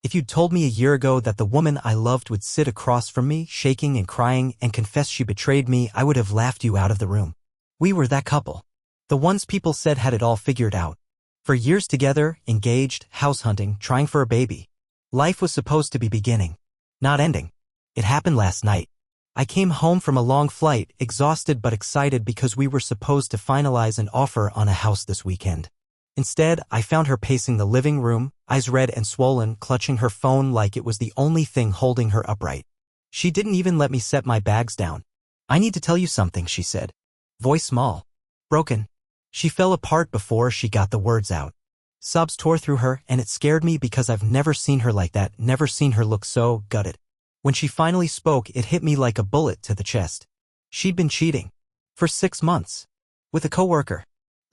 If you'd told me a year ago that the woman I loved would sit across from me, shaking and crying, and confess she betrayed me, I would have laughed you out of the room. We were that couple. The ones people said had it all figured out. For years together, engaged, house hunting, trying for a baby. Life was supposed to be beginning, not ending. It happened last night. I came home from a long flight, exhausted but excited because we were supposed to finalize an offer on a house this weekend. Instead, I found her pacing the living room, eyes red and swollen, clutching her phone like it was the only thing holding her upright. She didn't even let me set my bags down. "I need to tell you something," she said. Voice small. Broken. She fell apart before she got the words out. Sobs tore through her, and it scared me because I've never seen her like that, never seen her look so gutted. When she finally spoke, it hit me like a bullet to the chest. She'd been cheating. For 6 months. With a coworker.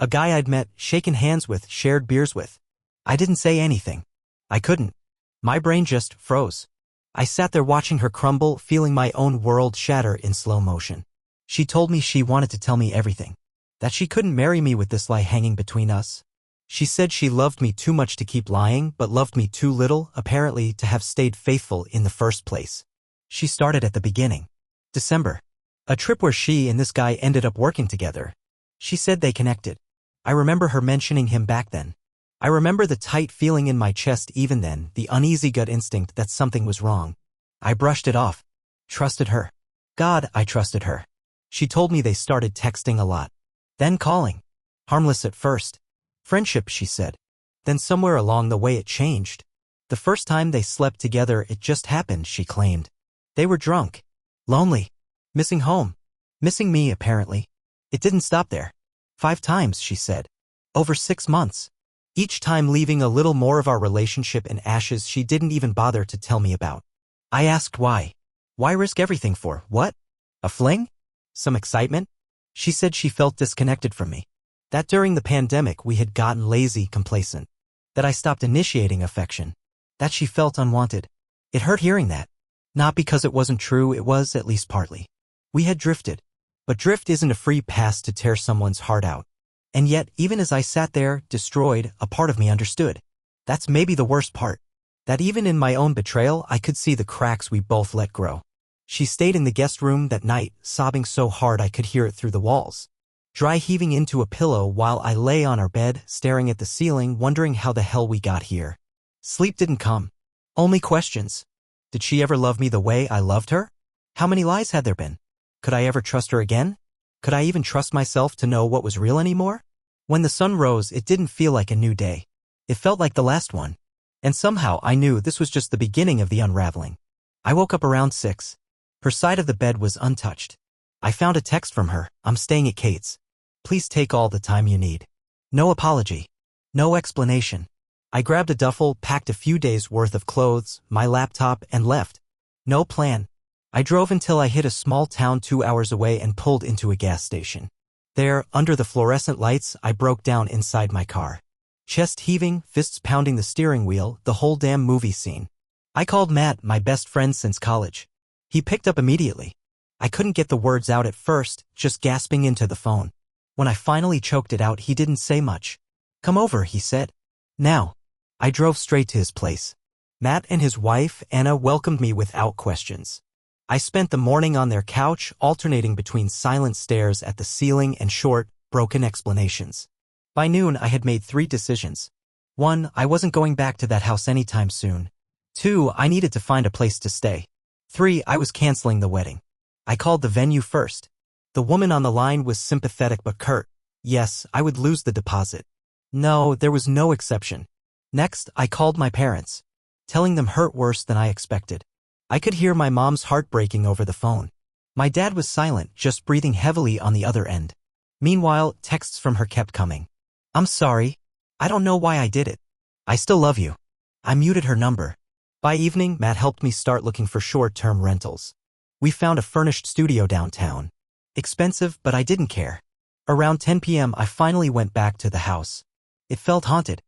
A guy I'd met, shaken hands with, shared beers with. I didn't say anything. I couldn't. My brain just froze. I sat there watching her crumble, feeling my own world shatter in slow motion. She told me she wanted to tell me everything. That she couldn't marry me with this lie hanging between us. She said she loved me too much to keep lying, but loved me too little, apparently, to have stayed faithful in the first place. She started at the beginning. December. A trip where she and this guy ended up working together. She said they connected. I remember her mentioning him back then. I remember the tight feeling in my chest even then, the uneasy gut instinct that something was wrong. I brushed it off. Trusted her. God, I trusted her. She told me they started texting a lot. Then calling. Harmless at first. Friendship, she said. Then somewhere along the way it changed. The first time they slept together it just happened, she claimed. They were drunk. Lonely. Missing home. Missing me, apparently. It didn't stop there. 5 times, she said. Over 6 months. Each time leaving a little more of our relationship in ashes she didn't even bother to tell me about. I asked why. Why risk everything for, what? A fling? Some excitement? She said she felt disconnected from me. That during the pandemic we had gotten lazy, complacent. That I stopped initiating affection. That she felt unwanted. It hurt hearing that. Not because it wasn't true, it was, at least partly. We had drifted. But drift isn't a free pass to tear someone's heart out. And yet, even as I sat there, destroyed, a part of me understood. That's maybe the worst part. That even in my own betrayal, I could see the cracks we both let grow. She stayed in the guest room that night, sobbing so hard I could hear it through the walls. Dry heaving into a pillow while I lay on our bed, staring at the ceiling, wondering how the hell we got here. Sleep didn't come. Only questions. Did she ever love me the way I loved her? How many lies had there been? Could I ever trust her again? Could I even trust myself to know what was real anymore? When the sun rose, it didn't feel like a new day. It felt like the last one. And somehow I knew this was just the beginning of the unraveling. I woke up around 6. Her side of the bed was untouched. I found a text from her. "I'm staying at Kate's. Please take all the time you need." No apology. No explanation. I grabbed a duffel, packed a few days' worth of clothes, my laptop, and left. No plan. I drove until I hit a small town 2 hours away and pulled into a gas station. There, under the fluorescent lights, I broke down inside my car. Chest heaving, fists pounding the steering wheel, the whole damn movie scene. I called Matt, my best friend since college. He picked up immediately. I couldn't get the words out at first, just gasping into the phone. When I finally choked it out, he didn't say much. "Come over," he said. "Now." I drove straight to his place. Matt and his wife, Anna, welcomed me without questions. I spent the morning on their couch, alternating between silent stares at the ceiling and short, broken explanations. By noon, I had made 3 decisions. 1, I wasn't going back to that house anytime soon. 2, I needed to find a place to stay. 3, I was canceling the wedding. I called the venue first. The woman on the line was sympathetic but curt. Yes, I would lose the deposit. No, there was no exception. Next, I called my parents. Telling them hurt worse than I expected. I could hear my mom's heart breaking over the phone. My dad was silent, just breathing heavily on the other end. Meanwhile, texts from her kept coming. "I'm sorry. I don't know why I did it. I still love you." I muted her number. By evening, Matt helped me start looking for short-term rentals. We found a furnished studio downtown. Expensive, but I didn't care. Around 10 p.m. I finally went back to the house. It felt haunted.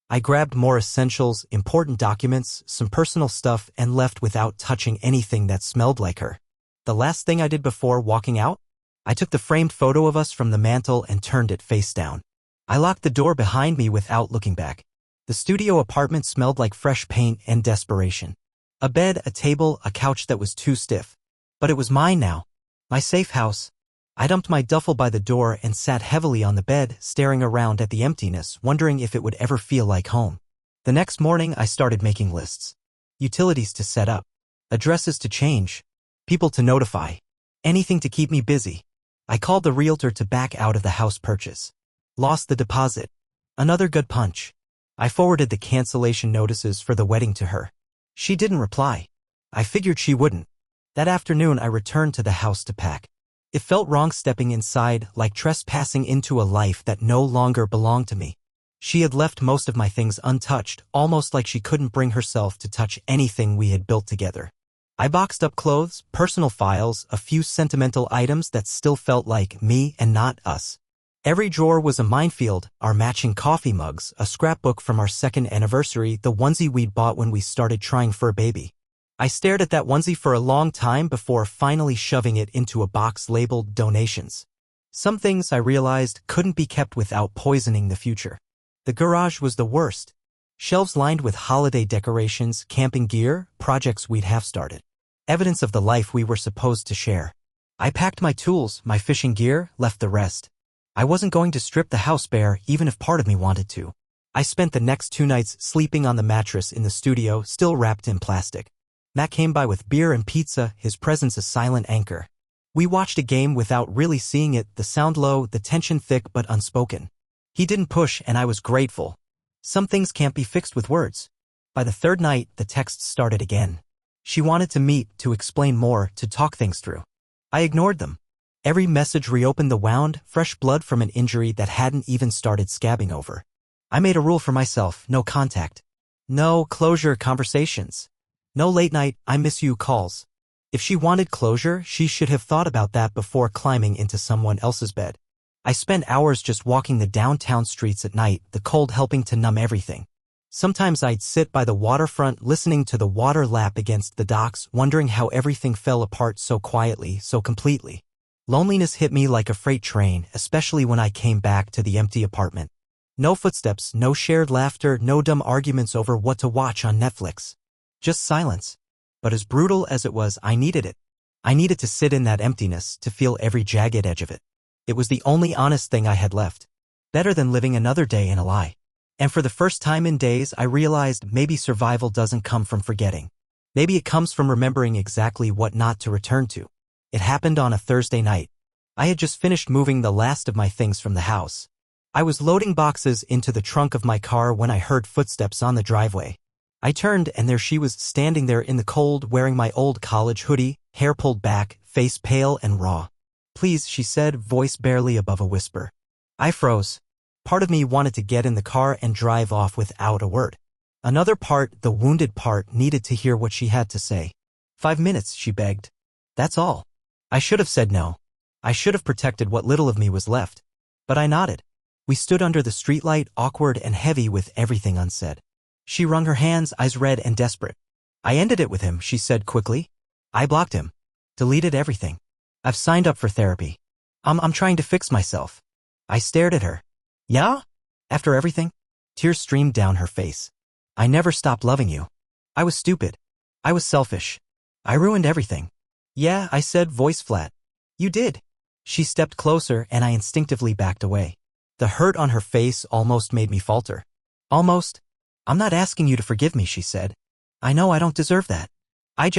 I grabbed more essentials, important documents, some personal stuff, and left without touching anything that smelled like her. The last thing I did before walking out? I took the framed photo of us from the mantel and turned it face down. I locked the door behind me without looking back. The studio apartment smelled like fresh paint and desperation. A bed, a table, a couch that was too stiff. But it was mine now. My safe house. I dumped my duffel by the door and sat heavily on the bed, staring around at the emptiness, wondering if it would ever feel like home. The next morning, I started making lists. Utilities to set up. Addresses to change. People to notify. Anything to keep me busy. I called the realtor to back out of the house purchase. Lost the deposit. Another good punch. I forwarded the cancellation notices for the wedding to her. She didn't reply. I figured she wouldn't. That afternoon, I returned to the house to pack. It felt wrong stepping inside, like trespassing into a life that no longer belonged to me. She had left most of my things untouched, almost like she couldn't bring herself to touch anything we had built together. I boxed up clothes, personal files, a few sentimental items that still felt like me and not us. Every drawer was a minefield, our matching coffee mugs, a scrapbook from our second anniversary, the onesie we'd bought when we started trying for a baby. I stared at that onesie for a long time before finally shoving it into a box labeled donations. Some things I realized couldn't be kept without poisoning the future. The garage was the worst. Shelves lined with holiday decorations, camping gear, projects we'd have started. Evidence of the life we were supposed to share. I packed my tools, my fishing gear, left the rest. I wasn't going to strip the house bare even if part of me wanted to. I spent the next 2 nights sleeping on the mattress in the studio, still wrapped in plastic. Matt came by with beer and pizza, his presence a silent anchor. We watched a game without really seeing it, the sound low, the tension thick but unspoken. He didn't push and I was grateful. Some things can't be fixed with words. By the 3rd night, the texts started again. She wanted to meet, to explain more, to talk things through. I ignored them. Every message reopened the wound, fresh blood from an injury that hadn't even started scabbing over. I made a rule for myself, no contact. No closure conversations. No late night, I miss you calls. If she wanted closure, she should have thought about that before climbing into someone else's bed. I spent hours just walking the downtown streets at night, the cold helping to numb everything. Sometimes I'd sit by the waterfront listening to the water lap against the docks, wondering how everything fell apart so quietly, so completely. Loneliness hit me like a freight train, especially when I came back to the empty apartment. No footsteps, no shared laughter, no dumb arguments over what to watch on Netflix. Just silence. But as brutal as it was, I needed it. I needed to sit in that emptiness, to feel every jagged edge of it. It was the only honest thing I had left. Better than living another day in a lie. And for the first time in days, I realized maybe survival doesn't come from forgetting. Maybe it comes from remembering exactly what not to return to. It happened on a Thursday night. I had just finished moving the last of my things from the house. I was loading boxes into the trunk of my car when I heard footsteps on the driveway. I turned and there she was, standing there in the cold, wearing my old college hoodie, hair pulled back, face pale and raw. "Please," she said, voice barely above a whisper. I froze. Part of me wanted to get in the car and drive off without a word. Another part, the wounded part, needed to hear what she had to say. 5 minutes, she begged. That's all. I should have said no. I should have protected what little of me was left. But I nodded. We stood under the streetlight, awkward and heavy with everything unsaid. She wrung her hands, eyes red and desperate. "I ended it with him," she said quickly. "I blocked him. Deleted everything. I've signed up for therapy. I'm trying to fix myself." I stared at her. "Yeah? After everything?" Tears streamed down her face. "I never stopped loving you. I was stupid. I was selfish. I ruined everything." "Yeah," I said, voice flat. "You did." She stepped closer and I instinctively backed away. The hurt on her face almost made me falter. "Almost? I'm not asking you to forgive me," she said. "I know I don't deserve that. I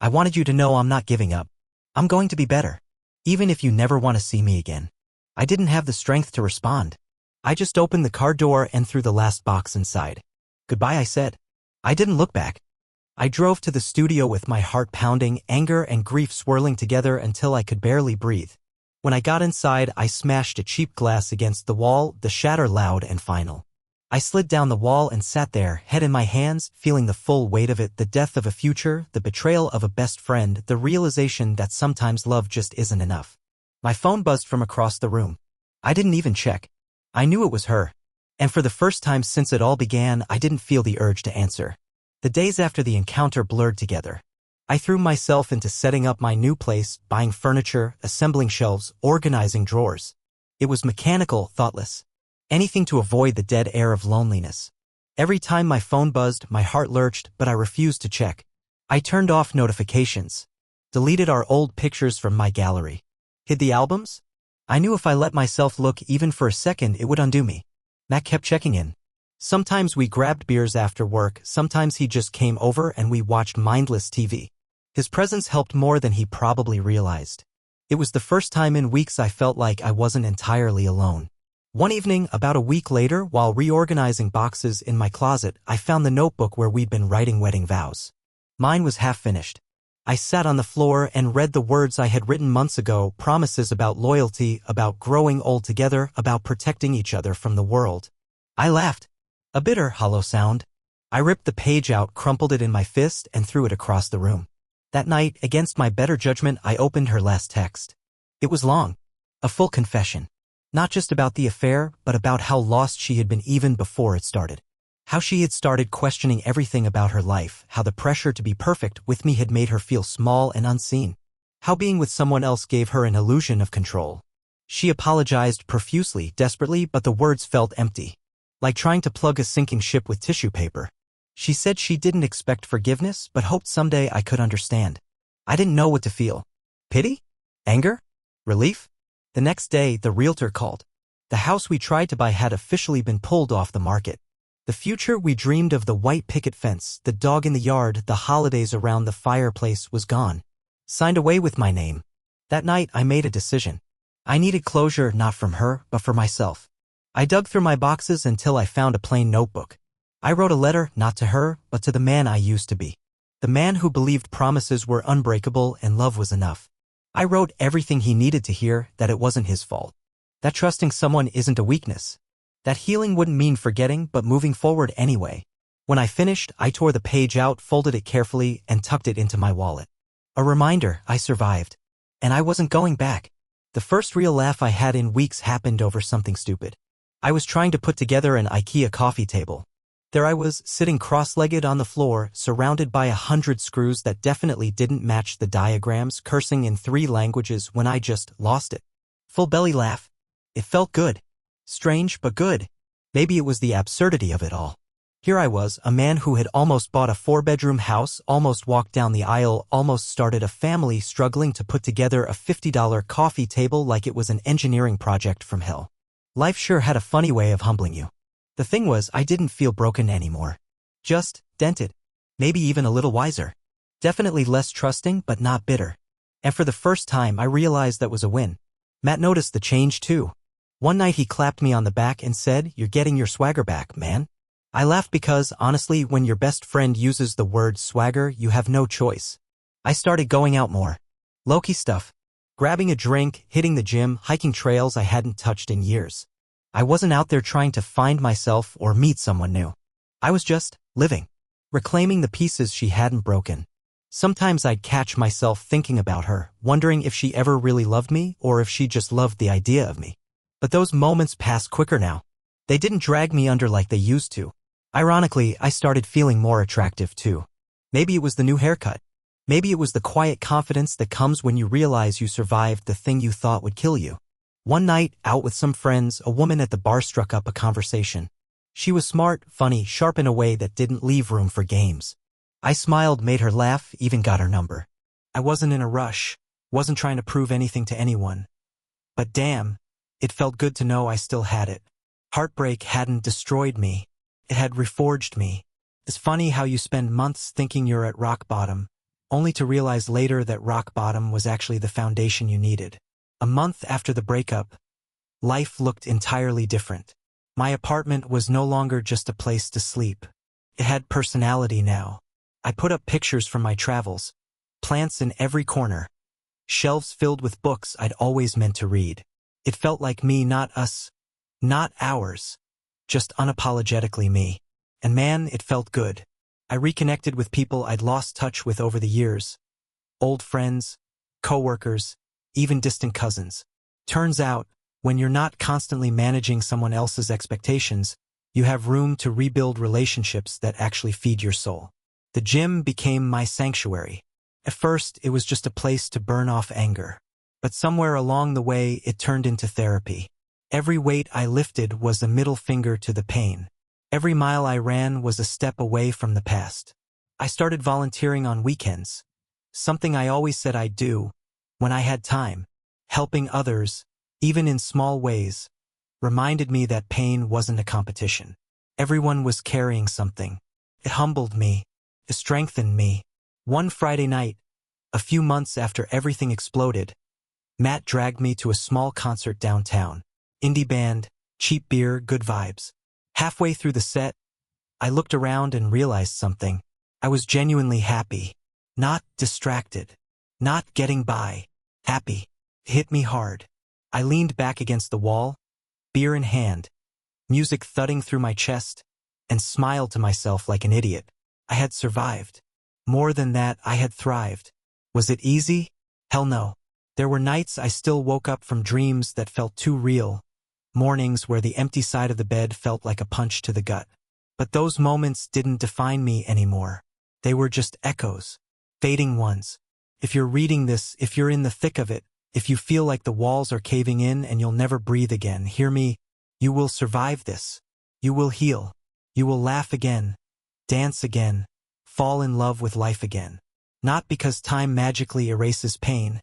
wanted you to know I'm not giving up. I'm going to be better. Even if you never want to see me again." I didn't have the strength to respond. I just opened the car door and threw the last box inside. "Goodbye," I said. I didn't look back. I drove to the studio with my heart pounding, anger and grief swirling together until I could barely breathe. When I got inside, I smashed a cheap glass against the wall, the shatter loud and final. I slid down the wall and sat there, head in my hands, feeling the full weight of it, the death of a future, the betrayal of a best friend, the realization that sometimes love just isn't enough. My phone buzzed from across the room. I didn't even check. I knew it was her. And for the first time since it all began, I didn't feel the urge to answer. The days after the encounter blurred together. I threw myself into setting up my new place, buying furniture, assembling shelves, organizing drawers. It was mechanical, thoughtless. Anything to avoid the dead air of loneliness. Every time my phone buzzed, my heart lurched, but I refused to check. I turned off notifications, deleted our old pictures from my gallery, hid the albums. I knew if I let myself look even for a second it would undo me. Matt kept checking in. Sometimes we grabbed beers after work, sometimes he just came over and we watched mindless TV. His presence helped more than he probably realized. It was the first time in weeks I felt like I wasn't entirely alone. One evening, about a week later, while reorganizing boxes in my closet, I found the notebook where we'd been writing wedding vows. Mine was half finished. I sat on the floor and read the words I had written months ago, promises about loyalty, about growing old together, about protecting each other from the world. I laughed. A bitter, hollow sound. I ripped the page out, crumpled it in my fist, and threw it across the room. That night, against my better judgment, I opened her last text. It was long. A full confession. Not just about the affair, but about how lost she had been even before it started. How she had started questioning everything about her life, how the pressure to be perfect with me had made her feel small and unseen. How being with someone else gave her an illusion of control. She apologized profusely, desperately, but the words felt empty. Like trying to plug a sinking ship with tissue paper. She said she didn't expect forgiveness, but hoped someday I could understand. I didn't know what to feel. Pity? Anger? Relief? The next day, the realtor called. The house we tried to buy had officially been pulled off the market. The future we dreamed of, the white picket fence, the dog in the yard, the holidays around the fireplace, was gone. Signed away with my name. That night, I made a decision. I needed closure, not from her, but for myself. I dug through my boxes until I found a plain notebook. I wrote a letter, not to her, but to the man I used to be. The man who believed promises were unbreakable and love was enough. I wrote everything he needed to hear, that it wasn't his fault. That trusting someone isn't a weakness. That healing wouldn't mean forgetting, but moving forward anyway. When I finished, I tore the page out, folded it carefully, and tucked it into my wallet. A reminder, I survived. And I wasn't going back. The first real laugh I had in weeks happened over something stupid. I was trying to put together an IKEA coffee table. There I was, sitting cross-legged on the floor, surrounded by 100 screws that definitely didn't match the diagrams, cursing in 3 languages when I just lost it. Full belly laugh. It felt good. Strange, but good. Maybe it was the absurdity of it all. Here I was, a man who had almost bought a 4-bedroom house, almost walked down the aisle, almost started a family, struggling to put together a $50 coffee table like it was an engineering project from hell. Life sure had a funny way of humbling you. The thing was, I didn't feel broken anymore. Just dented. Maybe even a little wiser. Definitely less trusting, but not bitter. And for the first time, I realized that was a win. Matt noticed the change too. One night he clapped me on the back and said, "You're getting your swagger back, man." I laughed because, honestly, when your best friend uses the word swagger, you have no choice. I started going out more. Low-key stuff. Grabbing a drink, hitting the gym, hiking trails I hadn't touched in years. I wasn't out there trying to find myself or meet someone new. I was just living. Reclaiming the pieces she hadn't broken. Sometimes I'd catch myself thinking about her, wondering if she ever really loved me or if she just loved the idea of me. But those moments pass quicker now. They didn't drag me under like they used to. Ironically, I started feeling more attractive too. Maybe it was the new haircut. Maybe it was the quiet confidence that comes when you realize you survived the thing you thought would kill you. One night, out with some friends, a woman at the bar struck up a conversation. She was smart, funny, sharp in a way that didn't leave room for games. I smiled, made her laugh, even got her number. I wasn't in a rush, wasn't trying to prove anything to anyone. But damn, it felt good to know I still had it. Heartbreak hadn't destroyed me. It had reforged me. It's funny how you spend months thinking you're at rock bottom, only to realize later that rock bottom was actually the foundation you needed. A month after the breakup, life looked entirely different. My apartment was no longer just a place to sleep. It had personality now. I put up pictures from my travels, plants in every corner, shelves filled with books I'd always meant to read. It felt like me, not us, not ours, just unapologetically me. And man, it felt good. I reconnected with people I'd lost touch with over the years. Old friends, coworkers, even distant cousins. Turns out, when you're not constantly managing someone else's expectations, you have room to rebuild relationships that actually feed your soul. The gym became my sanctuary. At first, it was just a place to burn off anger. But somewhere along the way, it turned into therapy. Every weight I lifted was a middle finger to the pain. Every mile I ran was a step away from the past. I started volunteering on weekends, something I always said I'd do when I had time. Helping others, even in small ways, reminded me that pain wasn't a competition. Everyone was carrying something. It humbled me. It strengthened me. One Friday night, a few months after everything exploded, Matt dragged me to a small concert downtown. Indie band, cheap beer, good vibes. Halfway through the set, I looked around and realized something. I was genuinely happy. Not distracted. Not getting by. Happy. It hit me hard. I leaned back against the wall, beer in hand, music thudding through my chest, and smiled to myself like an idiot. I had survived. More than that, I had thrived. Was it easy? Hell no. There were nights I still woke up from dreams that felt too real, mornings where the empty side of the bed felt like a punch to the gut. But those moments didn't define me anymore. They were just echoes, fading ones. If you're reading this, if you're in the thick of it, if you feel like the walls are caving in and you'll never breathe again, hear me. You will survive this. You will heal. You will laugh again, dance again, fall in love with life again. Not because time magically erases pain,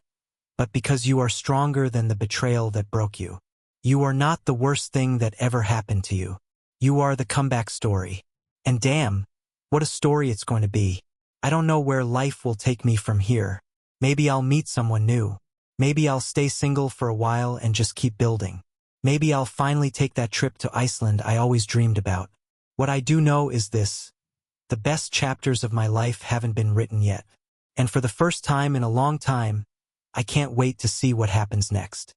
but because you are stronger than the betrayal that broke you. You are not the worst thing that ever happened to you. You are the comeback story. And damn, what a story it's going to be. I don't know where life will take me from here. Maybe I'll meet someone new. Maybe I'll stay single for a while and just keep building. Maybe I'll finally take that trip to Iceland I always dreamed about. What I do know is this: the best chapters of my life haven't been written yet. And for the first time in a long time, I can't wait to see what happens next.